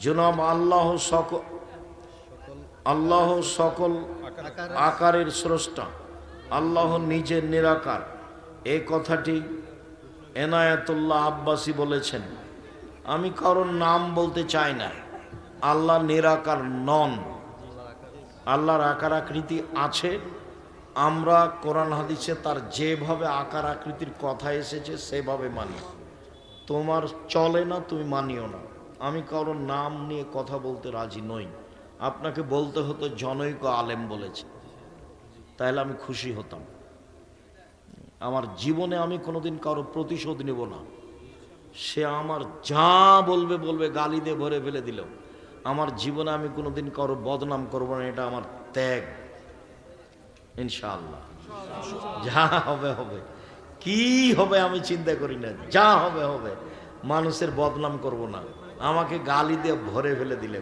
জনাব আল্লাহ সকল আকারের স্রষ্টা, আল্লাহ নিজে নিরাকার। এই কথাটি এনায়েতুল্লাহ আব্বাসী বলেছেন। আমি কারোর নাম বলতে চাই না। আল্লাহ নিরাকার নন, আল্লাহর আকার আকৃতি আছে। আমরা কোরআন হাদিসে তার যেভাবে আকার আকৃতির কথা এসেছে সেভাবে মানি। তোমার চলে না, তুমি মানিও না। আমি কারোর নাম নিয়ে কথা বলতে রাজি নই। আপনাকে বলতে হতো জনৈক আলেম বলেছে, তাহলে আমি খুশি হতাম। আমার জীবনে আমি কোনোদিন কারো প্রতিশোধ নেব না। সে আমার যা বলবে বলবে, গালি দিয়ে ভরে ফেলে দিল। আমার জীবনে আমি কোনোদিন কারো বদনাম করব না, এটা আমার ত্যাগ। ইনশাআল্লাহ যা হবে হবে, কি হবে আমি চিন্তা করি না, যা হবে হবে। মানুষের বদনাম করব না, আমাকে গালি দিয়ে ভরে ফেলে দিলে।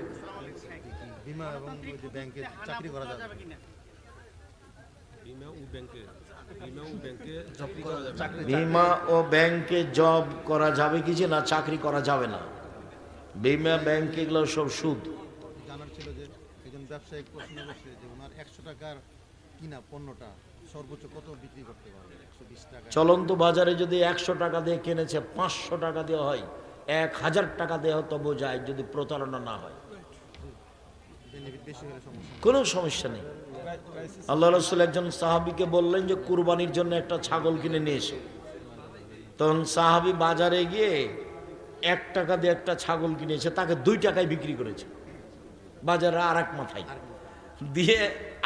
বিমা এবং ব্যাংকে চাকরি করা যাবে কিনা? বিমা ও ব্যাংকে জব করা যাবে কি যে না চাকরি করা যাবে না? বিমা ব্যাংক এগুলো সব সুদ। জানার ছিল যে একজন ব্যবসায়িক প্রশ্ন করছে যে ওনার 100 টাকার কিনা পণ্যটা সর্বোচ্চ কত বিক্রি করতে পারবে? 120 টাকা। চলন্ত বাজারে যদি 100 টাকা দিয়ে কিনেছে 500 টাকা দিয়ে হয়, 1000 টাকা দিয়ে তবু যায়, যদি প্রতারণা না হয়। বেশি হলে সমস্যা কোনো সমস্যা নেই। আল্লাহ রসুল একজন সাহাবিকে বললেন যে কুরবানির জন্য একটা ছাগল কিনে নিয়ে এসো। তখন সাহাবি বাজারে গিয়ে 1 টাকা দিয়ে একটা ছাগল কিনেছে, তাকে 2 টাকায় বিক্রি করেছে বাজারে আর এক মাথায় দিয়ে।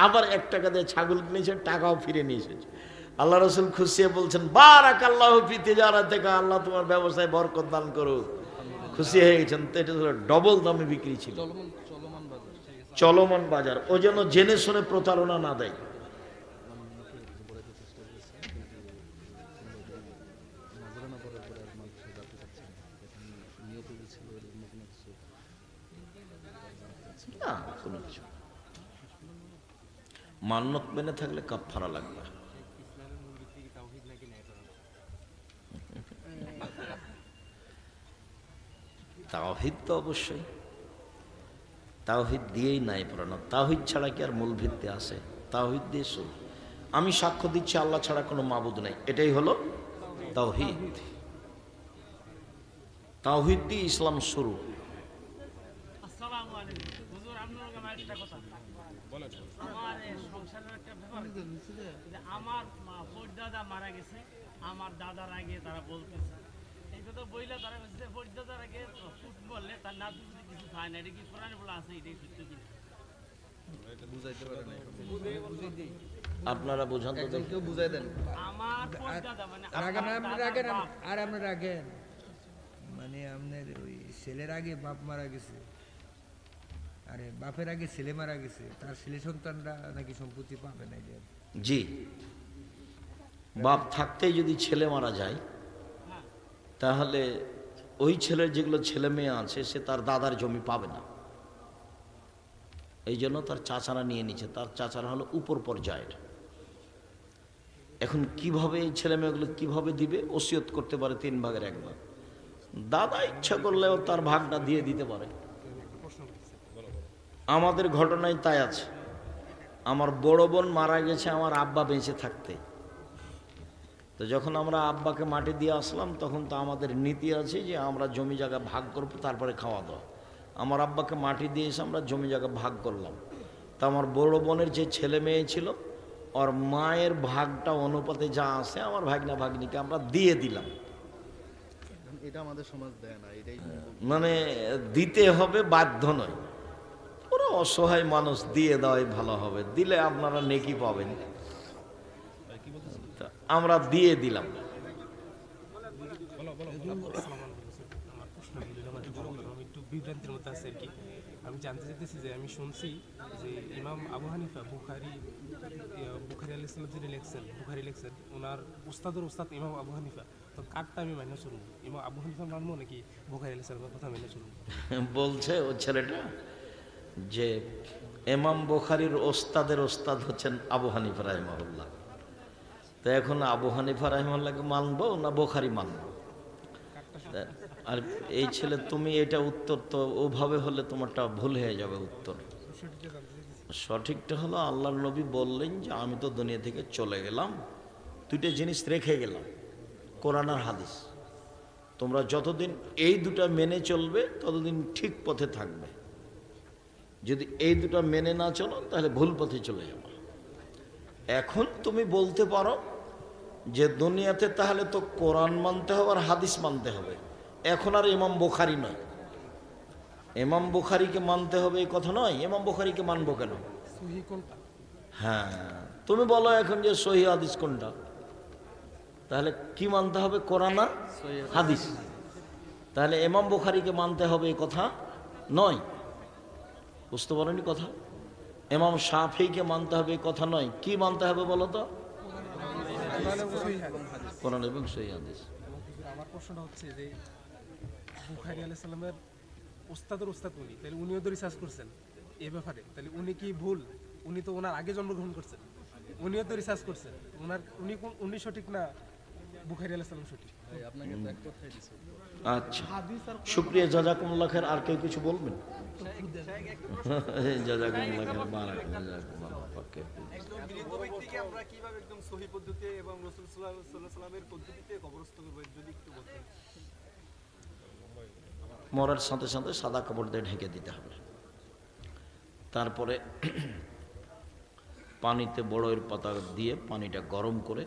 আবার 1 টাকা দিয়ে ছাগল কিনেছে, টাকাও ফিরে নিয়ে এসেছে। আল্লাহ রসুল খুশিয়ে বলছেন, বারাকাল্লাহু ফি তিজারাতিকা, আল্লাহ তোমার ব্যবসায় বরকত দান করুক। খুশি হয়ে গেছেন। তো এটা ডবল দামে বিক্রি ছিল, চলমান বাজার। ও যেন জেনে শুনে প্রতারণা না দেয়। না, কোনো কিছু মান্যত মেনে থাকলে কাফারা লাগবে। তাওহীদ তো অবশ্যই, তাওহীদ দিয়েই নাই পড়ানো। তাওহীদ ছাড়া কি আর মূল ভিত্তি আছে? তাওহীদ দিয়ে শুরু। আমি সাক্ষ্য দিচ্ছি আল্লাহ ছাড়া কোনো মাবুদ নাই, এটাই হলো তাওহীদ। তাওহীদ দিয়ে ইসলাম শুরু। আসসালামু আলাইকুম হুজুর, আপনার কাছে একটা কথা বলেন। আমার সংসারের একটা ব্যাপার, যে আমার পরদাদা মারা গেছে, আমার দাদার আগে তারা বলতেছে এই কথা বইলা, তারা বলছে পরদাদার আগে ফুট বললে তার নাতি যদি কিছু খায় না, এটা কি কোরআনে বলা আছে? এটাই সত্য কিনা? আপনারা বোঝান তো, কেউ বুঝাই দেন। আমার পরদাদা মানে আর আপনার আগে মানে আপনার ওই ছেলের আগে বাপ মারা গেছে, আরে বাপের আগে ছেলে মারা গেছে, তার ছেলে সন্তানরা নাকি সম্পত্তি পাবে না। জি, বাপ থাকতেই যদি ছেলে মারা যায়, তাহলে ওই ছেলের যেগুলো ছেলে মেয়ে আছে সে তার দাদার জমি পাবে না। এই জন্য তার চাচারা নিয়ে নিচ্ছে। তার চাচারা হলো উপর পর্যায়ের। এখন কিভাবে এই ছেলে মেয়েগুলো কিভাবে দিবে? ওসিয়ত করতে পারে 3 ভাগের 1 ভাগ। দাদা ইচ্ছা করলেও তার ভাগটা দিয়ে দিতে পারে। আমাদের ঘটনায় তাই আছে। আমার বড় বোন মারা গেছে আমার আব্বা বেঁচে থাকতে। তো যখন আমরা আব্বাকে মাটি দিয়ে আসলাম, তখন তো আমাদের নীতি আছে যে আমরা জমি জায়গা ভাগ করব, তারপরে খাওয়া দাওয়া। আমার আব্বাকে মাটি দিয়ে এসে আমরা জমি জায়গা ভাগ করলাম। তা আমার বড় বোনের যে ছেলে মেয়ে ছিল, ওর মায়ের ভাগটা অনুপাতে যা আছে আমার ভাগনা ভাগ্নিকে আমরা দিয়ে দিলাম। এটা আমাদের সমাজ দেয় না, এটাই মানে দিতে হবে, বাধ্য নয়। ওরা অসহায় মানুষ, দিয়ে দেওয়াই ভালো হবে। দিলে আপনারা নেকি পাবেন। তা আমরা দিয়ে দিলাম। আমি একটু বিভ্রান্তির মধ্যে আছি আর কি। আমি জানতে চাইতেছি যে আমি শুনছি যে ইমাম আবু হানিফা বুখারী আল ইসলাম যিনি বুখারী লেখছেন, ওনার উস্তাদের উস্তাদ ইমাম আবু হানিফা। তো কারটা আমি মাইনে চলবো? ইমাম আবু হানিফা মানবো নাকি বুখারী আল ইসলামের কথা মেনে চলবো? বলছে ও ছেলেটা যে ইমাম বুখারীর ওস্তাদের ওস্তাদ হচ্ছেন আবু হানিফা রাহিমাহুল্লাহ। তো এখন আবু হানিফা রাহিমাহুল্লাহকে মানবো না বুখারী মানবো? আর এই ছেলে তুমি এটা উত্তর তো ওভাবে হলে তোমারটা ভুল হয়ে যাবে উত্তর। সঠিকটা হলো আল্লাহর নবী বললেন যে আমি তো দুনিয়া থেকে চলে গেলাম, দুইটা জিনিস রেখে গেলাম, কোরআন আর হাদিস। তোমরা যতদিন এই দুটা মেনে চলবে ততদিন ঠিক পথে থাকবে। যদি এই দুটা মেনে না চলো তাহলে ভুল পথে চলে যাবে। এখন তুমি বলতে পারো যে দুনিয়াতে তাহলে তো কোরআন মানতে হবে আর হাদিস মানতে হবে, এখন আর ইমাম বুখারী নয়। ইমাম বুখারীকে মানতে হবে এই কথা নয়, ইমাম বুখারীকে মানবো কেন? সহি কোনটা? হ্যাঁ, তুমি বলো এখন যে সহি হাদিস কোনটা, তাহলে কি মানতে হবে? কোরআন আর হাদিস। তাহলে ইমাম বুখারীকে মানতে হবে এই কথা নয়, বুঝতে পারোনি কথা? ইমাম শাফিঈকে মানতে হবে এই কথা নয়, কি মানতে হবে বলো তো? কোরআন এবং সহি হাদিস। আমার প্রশ্নটা হচ্ছে যে বুখারী আলাইহিস সালামের উস্তাদের উস্তাদ উনি, তাহলে উনিও তো রিসার্চ করছেন এই ব্যাপারে, তাহলে উনি কি ভুল? উনি তো ওনার আগে জন্মগ্রহণ করছেন, উনিও তো রিসার্চ করছেন। উনি সঠিক না বুখারী আলাইহিস সালাম সঠিক? আচ্ছা, শুকরিয়া, জাযাকুমুল্লাহ খায়ের। আর কেউ কিছু বলবেন? জাযাকুমুল্লাহ খায়ের, বারাকাল্লাহ, জাযাকুমুল্লাহ পাকে। একজন মৃত ব্যক্তিকে আমরা কিভাবে একদম সহি পদ্ধতিতে এবং রাসূল সাল্লাল্লাহু আলাইহি ওয়াসাল্লামের পদ্ধতিতে কবরস্থ করব, যদি একটু বলতেন। মরার সাথে সাথে সাদা কাপড় দিয়ে ঢেকে দিতে হবে। তারপরে পানিতে বড়ইয়ের পাতা দিয়ে পানিটা গরম করে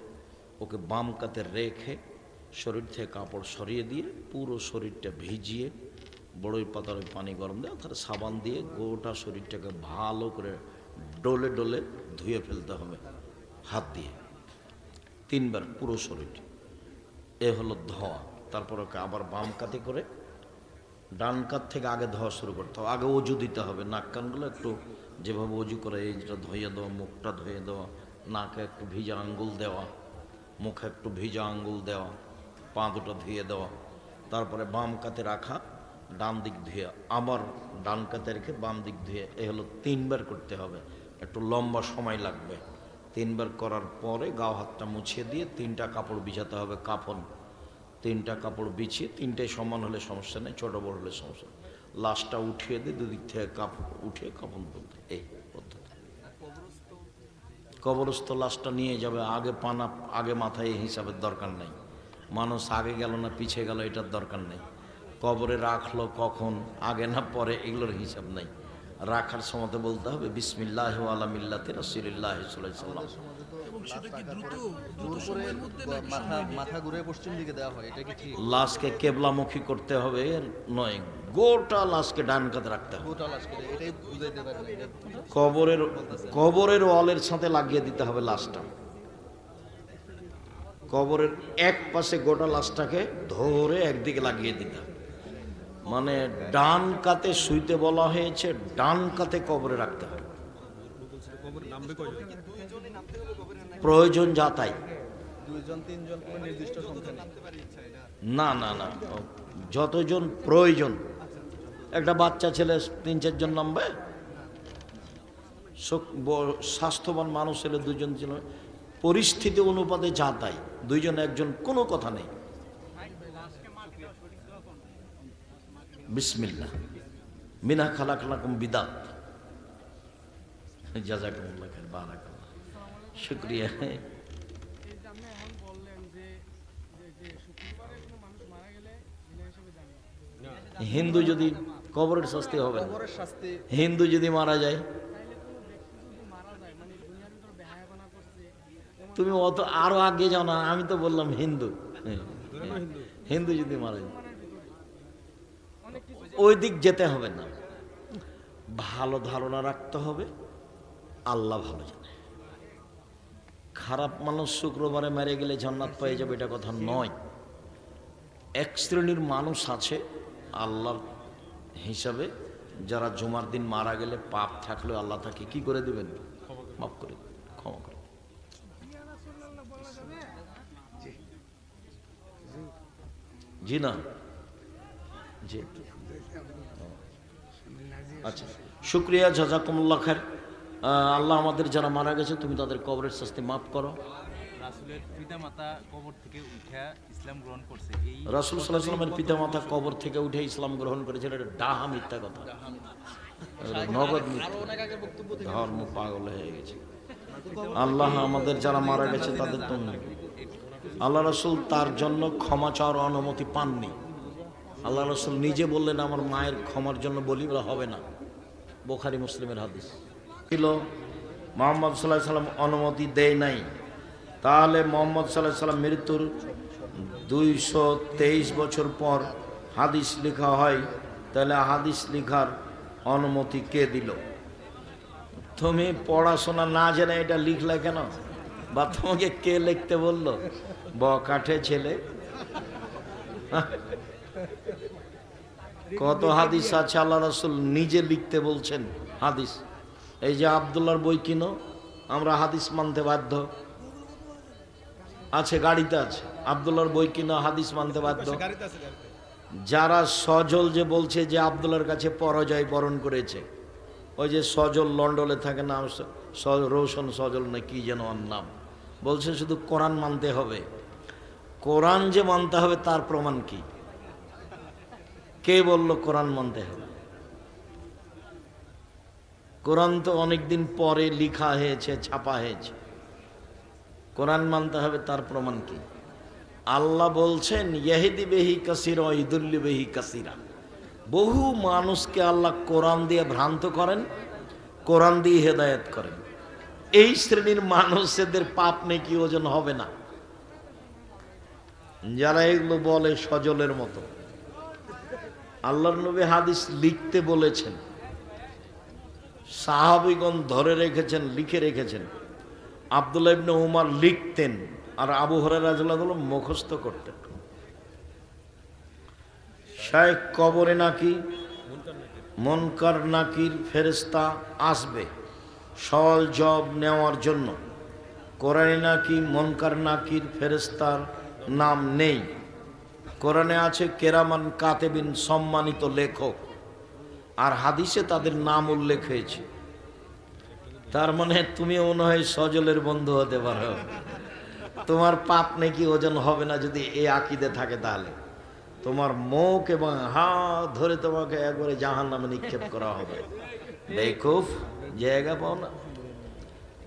ওকে বাম কাতে রেখে শরীর থেকে কাপড় সরিয়ে দিয়ে পুরো শরীরটা ভিজিয়ে বড়ইয়ের পাতার ওই পানি গরম দিয়ে অর্থাৎ সাবান দিয়ে গোটা শরীরটাকে ভালো করে ডলে ডলে ধুয়ে ফেলতে হবে হাত দিয়ে 3 বার পুরো শরীর। এ হলো ধোয়া। তারপর ওকে আবার বাম কাতে করে ডান কাত থেকে আগে ধোয়া শুরু করতে হবে। আগে অজু দিতে হবে, নাক কানগুলো একটু যেভাবে অজু করে এই যেটা ধুয়ে দেওয়া, মুখটা ধুয়ে দেওয়া, নাকে একটু ভিজা আঙ্গুল দেওয়া, মুখে একটু ভিজা আঙ্গুল দেওয়া, পা দুটো ধুয়ে দেওয়া। তারপরে বাম কাতে রাখা, ডান দিক ধুয়ে আবার ডান কাতে রেখে বাম দিক ধুয়ে। এ হলো 3 বার করতে হবে, একটু লম্বা সময় লাগবে। 3 বার করার পরে গাও হাতটা মুছিয়ে দিয়ে 3টা কাপড় বিছাতে হবে, কাফন। 3টা কাপড় বিছিয়ে 3টাই সমান হলে সমস্যা নেই, ছোটো বড় হলে সমস্যা নেই। লাশটা উঠিয়ে দিয়ে দুদিক থেকে কাপড় উঠিয়ে কাফন তুলতে, এই পদ্ধতি। কবরস্থ লাশটা নিয়ে যাবে, আগে পানা আগে মাথায় এই হিসাবের দরকার নেই। মানুষ আগে গেল না পিছিয়ে গেল এটার দরকার নেই। কবরে রাখলো কখন, আগে না পরে, এগুলোর হিসাব নেই। রাখার সময় বলতে হবে বিসমিল্লাহ আলা মিল্লাতি রাসূলিল্লাহ সাল্লাল্লাহু আলাইহি ওয়াসাল্লাম। জোর করে মাথা ঘুরে পশ্চিম দিকে দেওয়া হয়, এটা কি ঠিক? লাশকে কেবলামুখী করতে হবে নয়, গোটা লাশকে ডান কাতে রাখতে হবে। গোটা লাশ করে এটাই বুঝাইতে পারেন। কবরের ওয়ালের সাথে লাগিয়ে দিতে হবে লাশটা। কবরের এক পাশে গোটা লাশটাকে ধরে একদিকে লাগিয়ে দিতে হবে। মানে ডান কাতে শুইতে বলা হয়েছে, ডান কাতে কবরে রাখতে হবে। প্রয়োজন যা তাই, 2জন 3জন কোনো নির্দিষ্ট সংখ্যা নেই। না না না, যতজন প্রয়োজন। একটা বাচ্চা ছেলে 3-4 জন নামবে, স্বাস্থ্যবান মানুষ ছেলে 2 জন ছিল, পরিস্থিতি অনুপাতে যা তাই, 2 জন 1 জন, কোনো কথা নেই। বিসমিল্লাহ মিনা খালাকনাকুম বিদাত। জাযাকুমুল্লাহ খাইর, বারাকাল্লাহ, শুকরিয়া। এই যে আপনি এখন বললেন যে শুক্রবারে কোনো মানুষ মারা গেলে বিনা হিসেবে জানি হিন্দু যদি কবরের শাস্তি হবে না, কবরের শাস্তি হিন্দু যদি মারা যায়, তাইলে কোনো ব্যক্তি যদি মারা যায় মানে দুনিয়ার ভিতর বেহায়াপনা করছে, তুমি অত আরো আগে যাও না, আমি তো বললাম হিন্দু। হিন্দু যদি মারা যায় ওই দিক যেতে হবে না, ভালো ধারণা রাখতে হবে, আল্লাহ ভালো জানে। খারাপ মানুষ শুক্রবারে মেরে গেলে জান্নাত পেয়ে যাবে এটা কথা নয়। এক শ্রেণীর মানুষ আছে আল্লাহর হিসাবে, যারা জুমার দিন মারা গেলে পাপ থাকলে আল্লাহ তাকে কি করে দেবেন? মাফ করে দেবেন, ক্ষমা করে দেবেন। জি না, জি, আচ্ছা, শুক্রিয়া, জাযাকুমুল্লাহ খাইর। আল্লাহ আমাদের যারা মারা গেছে তুমি তাদের কবরের শাস্তি মাফ করো, রাসূলের পিতামাতা কবর থেকে উঠা ইসলাম গ্রহণ করছে, এই রাসূল সাল্লাল্লাহু আলাইহি ওয়াসাল্লামের পিতামাতা কবর থেকে উঠে ইসলাম গ্রহণ করেছিল, এটা ডাহা মিথ্যা কথা, নগদ মিথ্যা। ধর্ম পাগল হয়ে গেছে। আল্লাহ আমাদের যারা মারা গেছে তাদের তো আল্লাহ রাসূল তার জন্য ক্ষমা চাওয়ার অনুমতি পাননি। আল্লাহ রাসূল নিজে বললেন আমার মায়ের ক্ষমার জন্য বলি, বলা হবে না। বুখারী মুসলিমের হাদিস ছিল। মুহাম্মদ সাল্লাল্লাহু আলাইহি ওয়াসাল্লাম অনুমতি দেয় নাই। তাহলে মুহাম্মদ সাল্লাল্লাহু আলাইহি ওয়াসাল্লাম মৃত্যুর 223 বছর পর হাদিস লেখা হয়, তাহলে হাদিস লেখার অনুমতি কে দিল? তুমি পড়াশোনা না জেনে এটা লিখলে কেন? বা তোমাকে কে লিখতে বললো? বকাঠে ছেলে। কত হাদিস আছে আল্লাহ রাসূল নিজে লিখতে বলছেন হাদিস। এই যে আব্দুল্লাহর বই কিনো, আমরা হাদিস মানতে বাধ্য। আছে, গাড়িতে আছে, আব্দুল্লাহর বই কিনো, হাদিস মানতে বাধ্য। যারা সজল যে বলছে যে আব্দুল্লাহর কাছে পরাজয় বরণ করেছে, ওই যে সজল লন্ডনে থাকে না, রোশন সজল না কি যেন ওর নাম, বলছে শুধু কোরআন মানতে হবে। কোরআন যে মানতে হবে তার প্রমাণ কি? কে বলল কোরআন মানতে হবে? কোরআন তো অনেকদিন পরে লিখা হয়েছে, ছাপা হয়েছে। কোরআন মানতে হবে তার প্রমাণ কি? আল্লাহ বলছেন ইয়াহদি বিহি কাসীরা ওয়া ইউদিল্লু বিহি কাসীরা। বহু মানুষকে আল্লাহ কোরআন দিয়ে ভ্রান্ত করেন, কোরআন দিয়ে হেদায়েত করেন। এই শ্রেণীর মানুষদের পাপ নেকি ওজন হবে না। যারা এগুলো বলে সজলের মতো। আল্লাহর নবী হাদিস লিখতে বলেছেন, সাহাবীগণ ধরে রেখেছেন, লিখে রেখেছেন। আব্দুল্লাহ ইবনে উমর লিখতেন আর আবু হুরায়রা রাদিয়াল্লাহু আনহু মুখস্থ করতেন। শায়েখ কবরে নাকি মুনকার নাকির ফেরেশতা আসবে সওয়াল জবাব নেওয়ার জন্য। কোরআনে নাকি মুনকার নাকির ফেরেশতার নাম নেই। কোরআনে আছে কেরামান কাতেবিন, সম্মানিত লেখক, আর হাদিসে তাদের নাম উল্লেখ হয়েছে। তার মানে তুমি মনে হয় সজলের বন্ধু হতে পারো। তোমার পাপ নাকি ওজন হবে না যদি এই আকীদা থাকে। তাহলে তোমার মুখ এবং হাত ধরে তোমাকে একবারে জাহান্নামে নিক্ষেপ করা হবে। বেকুফ, জায়গা পাও না।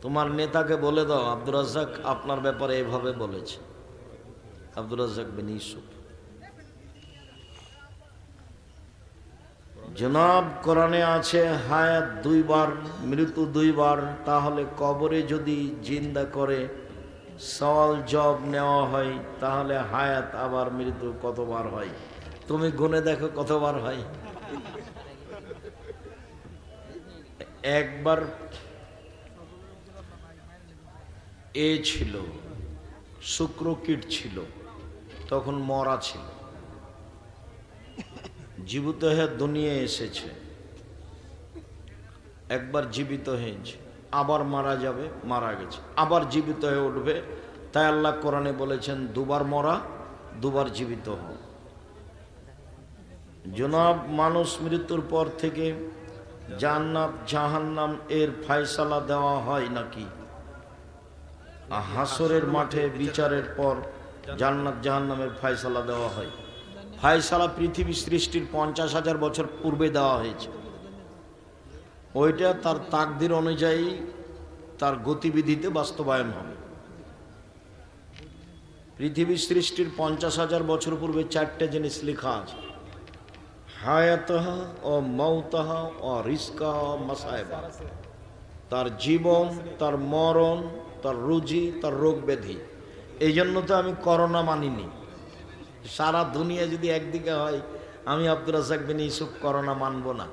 তোমার নেতাকে বলে দাও আব্দুর রাজ্জাক আপনার ব্যাপারে এভাবে বলেছে, আব্দুর রাজ্জাক বিন ইউসুফ। জনাব কোরআনে আছে হায়াত 2 বার, মৃত্যু 2 বার। তাহলে কবরে যদি জিন্দা করে সওয়াল জবাব নেওয়া হয়, তাহলে হায়াত আবার মৃত্যু কতবার হয়? তুমি গুনে দেখো কতবার হয়। একবার ছিল, শুক্রকীট ছিল, তখন মরা ছিল, জীবিত হয়ে দুনিয়া এসেছে। একবার জীবিত হয়েছে, আবার মারা যাবে, মারা গেছে, আবার জীবিত হয়ে উঠবে। তাই আল্লাহ কোরআনে বলেছেন 2 বার মরা, 2 বার জীবিত হও। জনাব মানুষ মৃত্যুর পর থেকে জান্নাত জাহান্নাম এর ফয়সালা দেওয়া হয় নাকি? হাসরের মাঠে বিচারের পর জান্নাত জাহান্নামের ফয়সালা দেওয়া হয়। ফয়সালা পৃথিবী সৃষ্টির 50,000 বছর পূর্বে দেওয়া হয়েছে। ওইটা তার তাকদির অনুযায়ী তার গতিবিধিতে বাস্তবায়ন হবে। পৃথিবী সৃষ্টির 50,000 বছর পূর্বে 4টে জিনিস লেখা আছে, হায়াতাহা ও মাউতাহা ও রিজকাহা ও মাসায়েবা। তার জীবন, তার মরণ, তার রুজি, তার রোগ ব্যাধি। এই জন্য তো আমি করোনা মানিনি। সারা দুনিয়া যদি একদিকে হয়, আমি আব্দুর রাজ্জাক বিন ইউসুফ করোনা মানব না।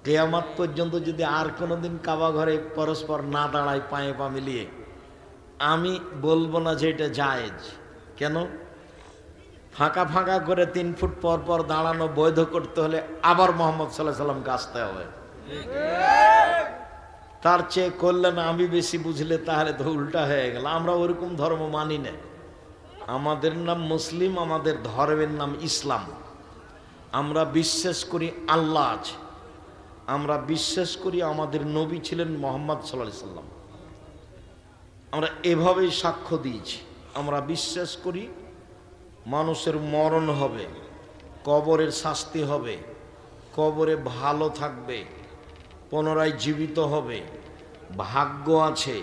কিয়ামত পর্যন্ত যদি আর কোনোদিন কাবা ঘরে পরস্পর না দাঁড়ায় পায়ে পা মিলিয়ে, আমি বলবো না যে এটা জায়েজ। কেন? ফাঁকা ফাঁকা করে 3 ফুট পর পর দাঁড়ানো বৈধ করতে হলে আবার মোহাম্মদ সাল্লাল্লাহু আলাইহি সাল্লামকে আসতে হবে। তার চেয়ে করলে না আমি বেশি বুঝলে তাহলে তো উল্টা হয়ে গেল। আমরা ওরকম ধর্ম মানি না। আমাদের নাম মুসলিম, আমাদের ধর্মের নাম ইসলাম। আমরা বিশ্বাস করি আল্লাহ আছে, আমরা বিশ্বাস করি আমাদের নবী ছিলেন মুহাম্মদ সাল্লাল্লাহু আলাইহি সাল্লাম। আমরা এভাবেই সাক্ষ্য দিয়েছি। আমরা বিশ্বাস করি মানুষের মরণ হবে, কবরের শাস্তি হবে, কবরে ভালো থাকবে, পুনরায় জীবিত হবে, ভাগ্য আছে,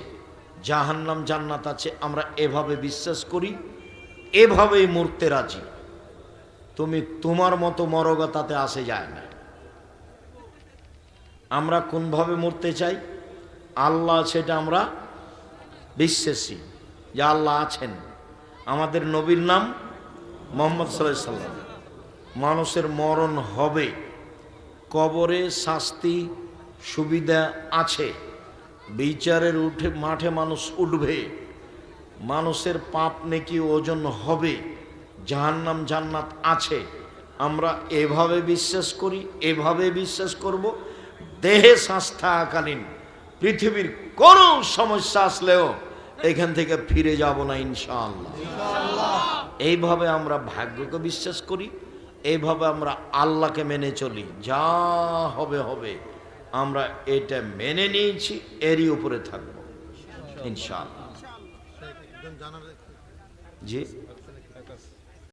জাহান্নাম জান্নাত আছে। আমরা এভাবে বিশ্বাস করি, এভাবেই মরতে রাজি। তুমি তোমার মতো মরগা তাতে আসে যায় না। আমরা কোনভাবে মরতে চাই? আল্লাহ আছে এটা আমরা বিশ্বাসী যে আল্লাহ আছেন। আমাদের নবীর নাম মুহাম্মদ সাল্লাল্লাহু আলাইহি সাল্লাম। মানুষের মরণ হবে, কবরে শাস্তি সুবিধা আছে, বিচারের মাঠে মানুষ উঠবে, মানুষের পাপ নেকি ওজন হবে, জাহান্নাম জান্নাত আছে। আমরা এভাবে বিশ্বাস করি, এভাবে বিশ্বাস করব। দেহে শ্বাস থাকাকালীন পৃথিবীর কোনো সমস্যা আসলেও এখান থেকে ফিরে যাব না ইনশাআল্লাহ। এইভাবে আমরা ভাগ্যকে বিশ্বাস করি, এইভাবে আমরা আল্লাহকে মেনে চলি। যা হবে হবে, আমরা এটা মেনে নিয়েছি, এরই উপরে থাকবো ইনশাআল্লাহ। একজন জানার জি